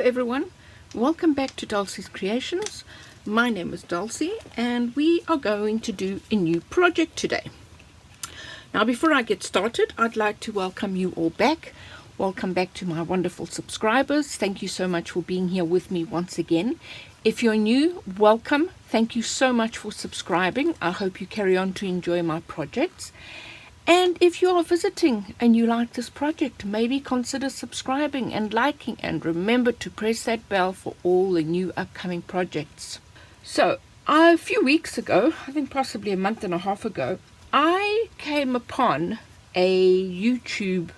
everyone, welcome back to Dulcie's Creations. My name is Dulcie and we are going to do a new project today. Now before I get started, I'd like to welcome you all back. Welcome back to my wonderful subscribers. Thank you so much for being here with me once again. If you're new, welcome. Thank you so much for subscribing. I hope you carry on to enjoy my projects. And if you are visiting and you like this project, maybe consider subscribing and liking, and remember to press that bell for all the new upcoming projects. So a few weeks ago, I think possibly a month and a half ago, I came upon a YouTube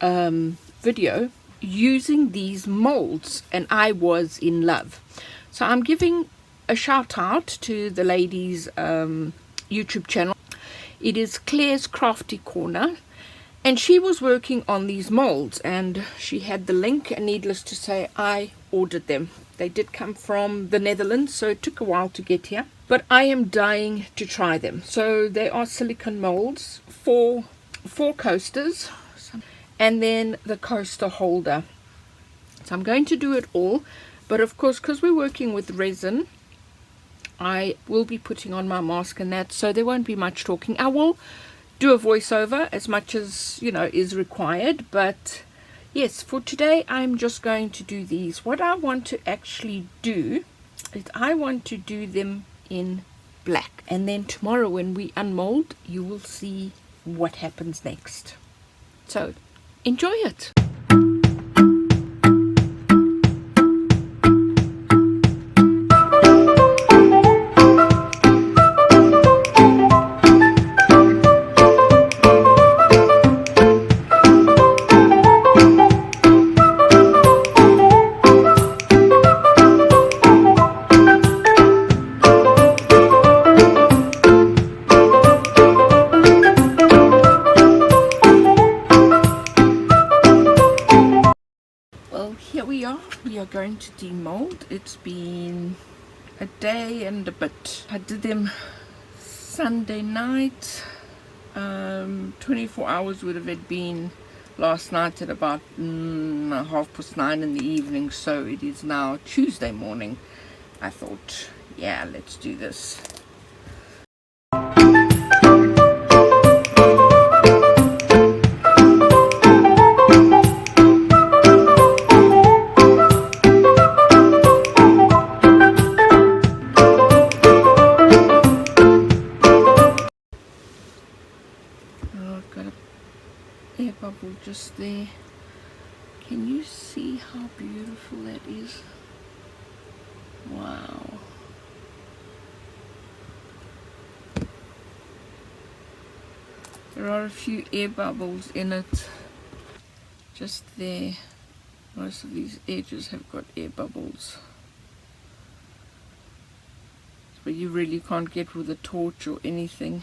video using these molds and I was in love. So I'm giving a shout out to the lady's YouTube channel. It is Claire's Crafty Corner, and she was working on these molds and she had the link, and needless to say I ordered them. They did come from the Netherlands, so it took a while to get here, but I am dying to try them. So they are silicone molds for 4 coasters and then the coaster holder. So I'm going to do it all, but of course because we're working with resin, I will be putting on my mask and that, so there won't be much talking. I will do a voiceover as much as, you know, is required, but yes, for today I'm just going to do these. What I want to actually do is I want to do them in black, and then tomorrow when we unmold you will see what happens next. So enjoy it. We are going to demold. It's been a day and a bit. I did them Sunday night. 24 hours would have it been last night at about 9:30 in the evening, so it is now Tuesday morning. I thought, yeah, let's do this. Bubble just there. Can you see how beautiful that is? Wow. There are a few air bubbles in it just there. Most of these edges have got air bubbles, but you really can't get with a torch or anything.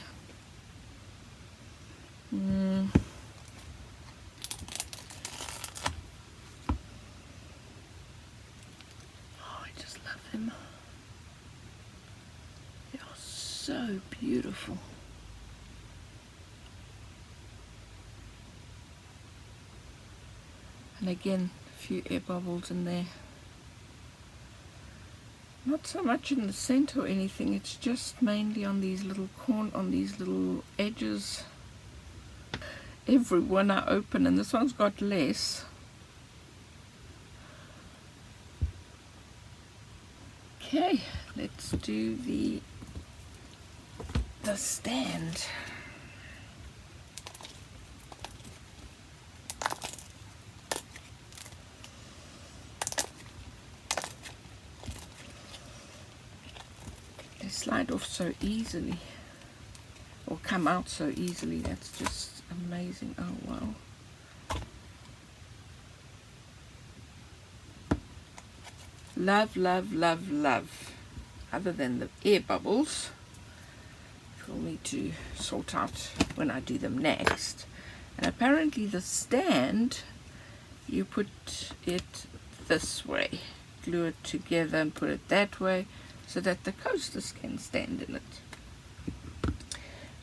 They are so beautiful. And again, a few air bubbles in there. Not so much in the center or anything, it's just mainly on these little on these little edges. Every one I open, and this one's got less. Okay, let's do the stand. They slide off so easily, or come out so easily. That's just amazing. Oh wow. Love, love, love, love. Other than the air bubbles, which we'll need to sort out when I do them next. And apparently the stand, you put it this way, glue it together and put it that way so that the coasters can stand in it.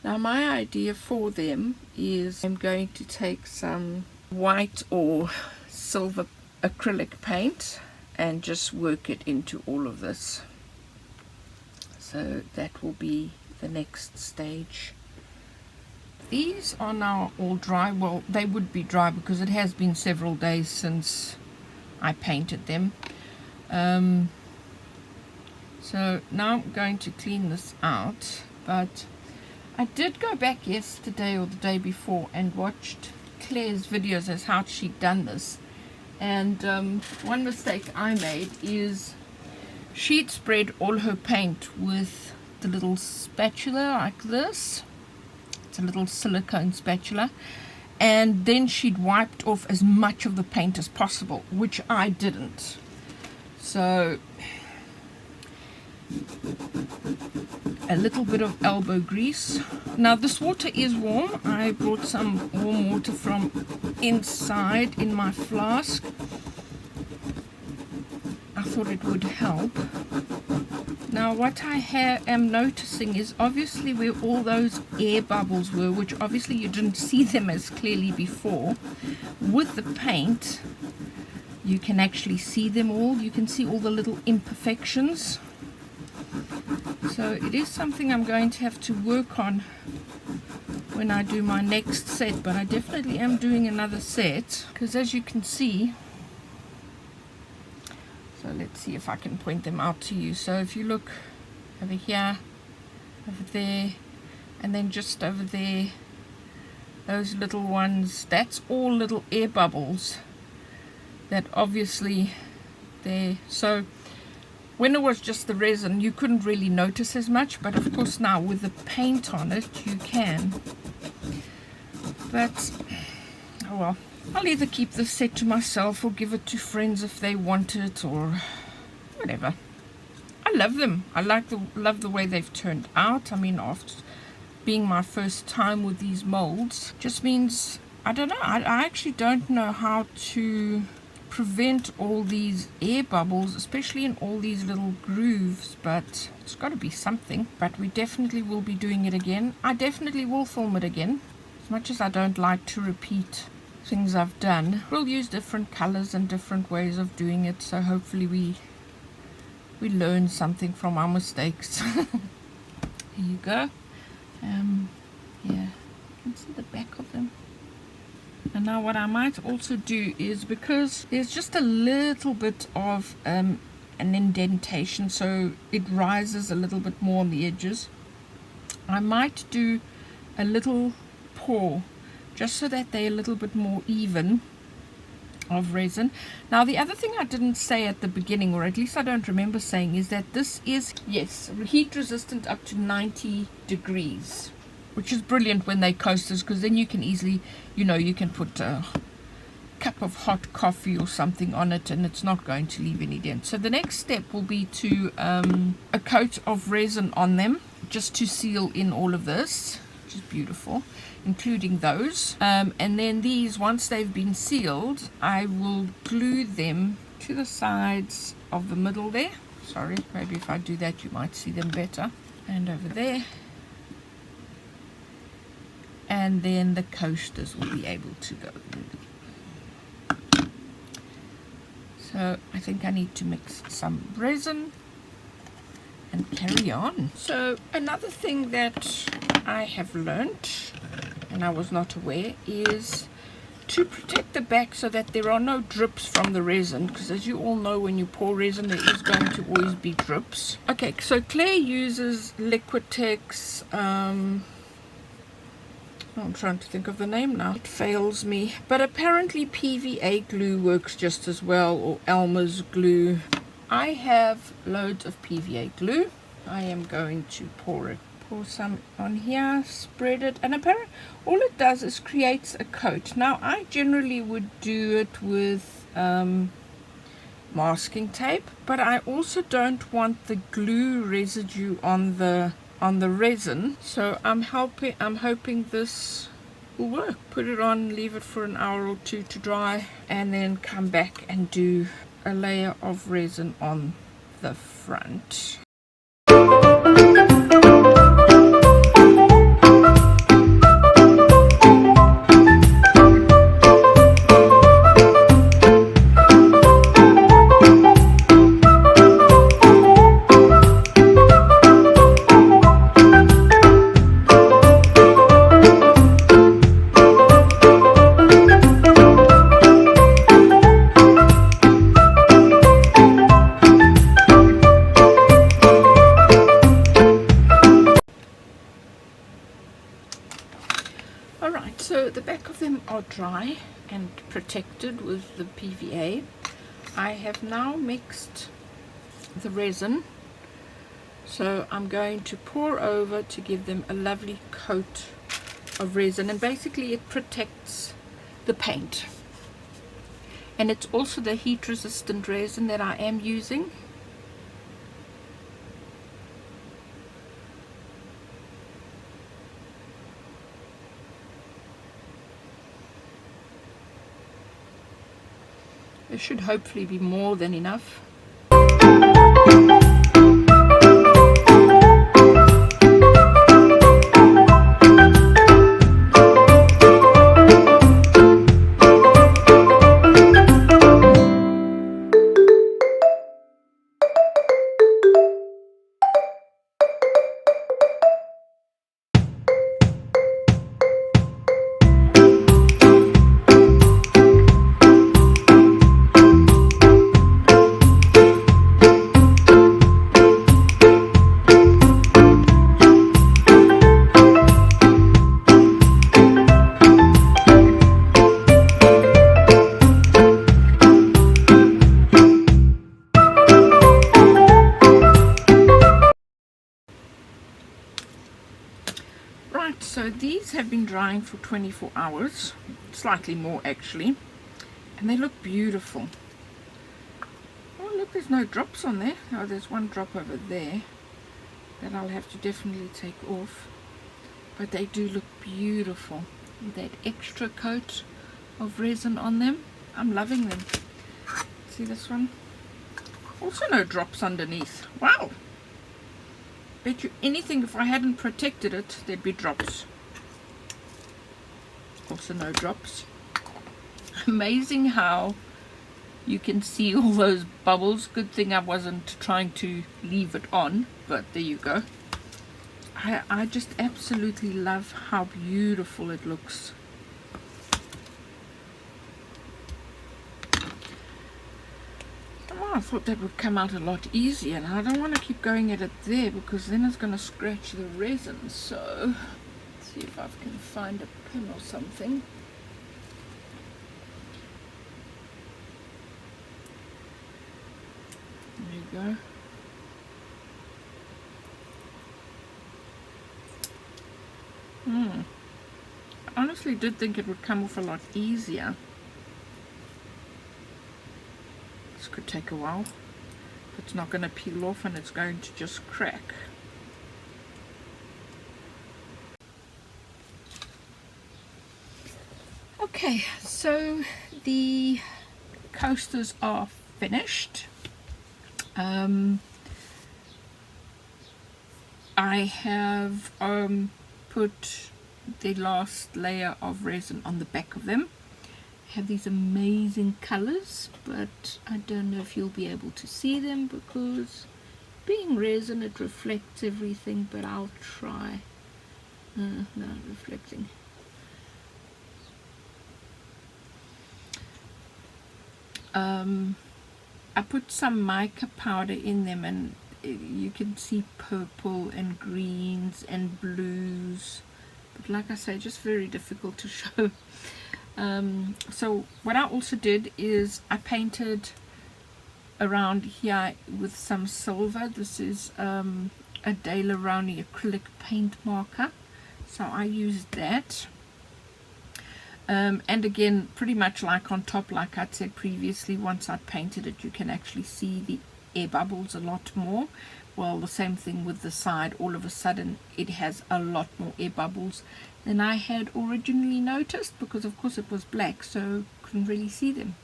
Now my idea for them is I'm going to take some white or silver acrylic paint and just work it into all of this. So that will be the next stage. These are now all dry. Well, they would be dry because it has been several days since I painted them. So now I'm going to clean this out, but I did go back yesterday or the day before and watched Claire's videos as how she'd done this, and one mistake I made is she'd spread all her paint with the little spatula like this. It's a little silicone spatula, and then she'd wiped off as much of the paint as possible, which I didn't. So a little bit of elbow grease. Now this water is warm. I brought some warm water from inside in my flask. I thought it would help. Now what I am noticing is obviously where all those air bubbles were, which obviously you didn't see them as clearly before, with the paint you can actually see them all. You can see all the little imperfections. So it is something I'm going to have to work on when I do my next set, but I definitely am doing another set, because as you can see, so let's see if I can point them out to you. So if you look over here, over there, and then just over there, those little ones, that's all little air bubbles that obviously there. So when it was just the resin, you couldn't really notice as much, but of course now with the paint on it, you can. But, oh well, I'll either keep this set to myself or give it to friends if they want it, or whatever. I love them. I love the way they've turned out. I mean, after being my first time with these molds, just means, I don't know, I actually don't know how to prevent all these air bubbles, especially in all these little grooves, but it's got to be something. But we definitely will be doing it again. I definitely will film it again, as much as I don't like to repeat things I've done. We'll use different colors and different ways of doing it, so hopefully we learn something from our mistakes. Here you go. Yeah, you can see the back of them. And now what I might also do is, because there's just a little bit of an indentation, so it rises a little bit more on the edges, I might do a little pour just so that they're a little bit more even of resin. Now the other thing I didn't say at the beginning, or at least I don't remember saying, is that this is, yes, heat resistant up to 90 degrees, which is brilliant when they're coasters, because then you can easily, you know, you can put a cup of hot coffee or something on it and it's not going to leave any dent. So the next step will be to a coat of resin on them, just to seal in all of this, which is beautiful, including those. And then these, once they've been sealed, I will glue them to the sides of the middle there. Sorry, maybe if I do that you might see them better. And over there. And then the coasters will be able to go. So I think I need to mix some resin and carry on. So another thing that I have learnt, and I was not aware, is to protect the back so that there are no drips from the resin, because as you all know, when you pour resin there is going to always be drips. Okay, so Claire uses Liquitex, I'm trying to think of the name now. It fails me. But apparently PVA glue works just as well, or Elmer's glue. I have loads of PVA glue. I am going to pour some on here, spread it, and apparently all it does is creates a coat. Now I generally would do it with masking tape, but I also don't want the glue residue on the resin, so I'm hoping this will work. Put it on, leave it for an hour or two to dry, and then come back and do a layer of resin on the front. back of them are dry and protected with the PVA. I have now mixed the resin, so I'm going to pour over to give them a lovely coat of resin, and basically it protects the paint. And it's also the heat resistant resin that I am using. There should hopefully be more than enough. Right, so these have been drying for 24 hours, slightly more actually, and they look beautiful. Oh look, there's no drops on there. Oh, there's one drop over there that I'll have to definitely take off, but they do look beautiful with that extra coat of resin on them. I'm loving them. See this one? Also no drops underneath. Wow! Bet you anything if I hadn't protected it, there'd be drops. Also no drops. Amazing how you can see all those bubbles. Good thing I wasn't trying to leave it on, but there you go. I just absolutely love how beautiful it looks. I thought that would come out a lot easier, and I don't want to keep going at it there because then it's going to scratch the resin. So let's see if I can find a pin or something. There you go. I honestly did think it would come off a lot easier. This could take a while. It's not going to peel off and it's going to just crack. Okay, so the coasters are finished. I have put the last layer of resin on the back of them. Have these amazing colors, but I don't know if you'll be able to see them because being resin it reflects everything, but I'll try. No, reflecting. I put some mica powder in them, and you can see purple and greens and blues, but like I say, just very difficult to show. So what I also did is I painted around here with some silver. This is a Daler-Rowney acrylic paint marker, so I used that. And again, pretty much like on top, like I'd said previously, once I'd painted it, you can actually see the air bubbles a lot more. Well, the same thing with the side. All of a sudden, it has a lot more air bubbles than I had originally noticed, because of course it was black, so couldn't really see them.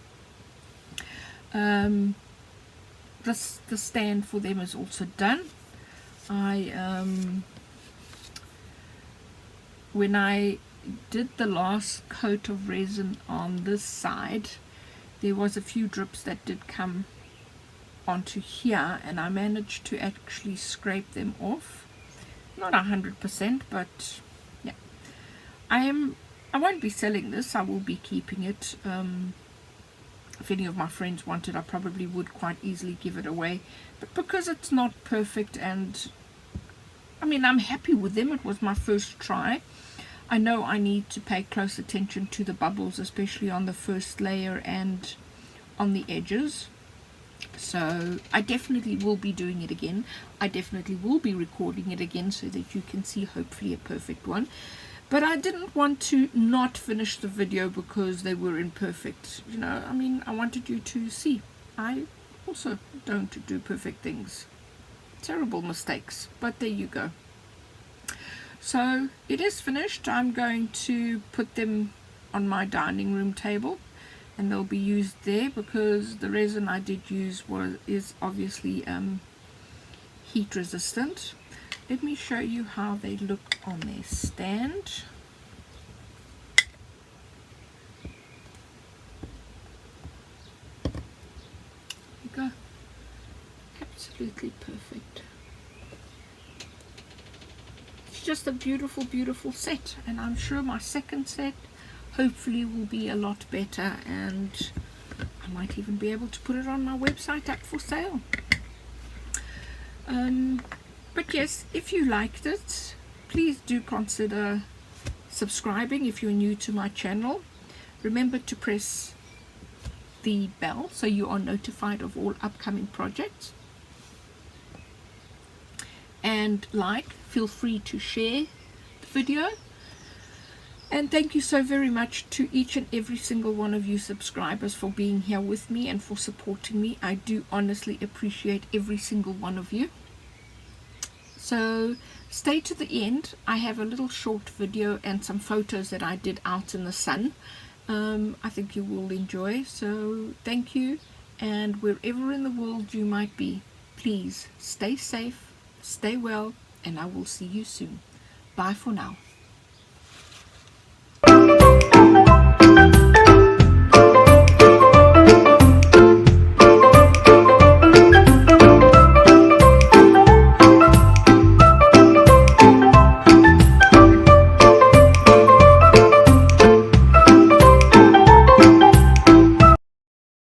The stand for them is also done. When I did the last coat of resin on this side, there was a few drips that did come onto here, and I managed to actually scrape them off. Not 100%, but yeah. I won't be selling this. I will be keeping it. If any of my friends want it, I probably would quite easily give it away, but because it's not perfect, and I mean, I'm happy with them, it was my first try, I know I need to pay close attention to the bubbles, especially on the first layer and on the edges. So I definitely will be doing it again. I definitely will be recording it again so that you can see hopefully a perfect one. But I didn't want to not finish the video because they were imperfect. You know, I mean, I wanted you to see. I also don't do perfect things. Terrible mistakes. But there you go. So it is finished. I'm going to put them on my dining room table, and they'll be used there because the resin I did use is obviously heat resistant. Let me show you how they look on their stand. There you go. Absolutely perfect. It's just a beautiful, beautiful set, and I'm sure my second set hopefully will be a lot better, and I might even be able to put it on my website up for sale. But yes, if you liked it, please do consider subscribing if you're new to my channel. Remember to press the bell so you are notified of all upcoming projects. And feel free to share the video. And thank you so very much to each and every single one of you subscribers for being here with me and for supporting me. I do honestly appreciate every single one of you. So stay to the end. I have a little short video and some photos that I did out in the sun. I think you will enjoy. So thank you, and wherever in the world you might be, please stay safe, stay well, and I will see you soon. Bye for now.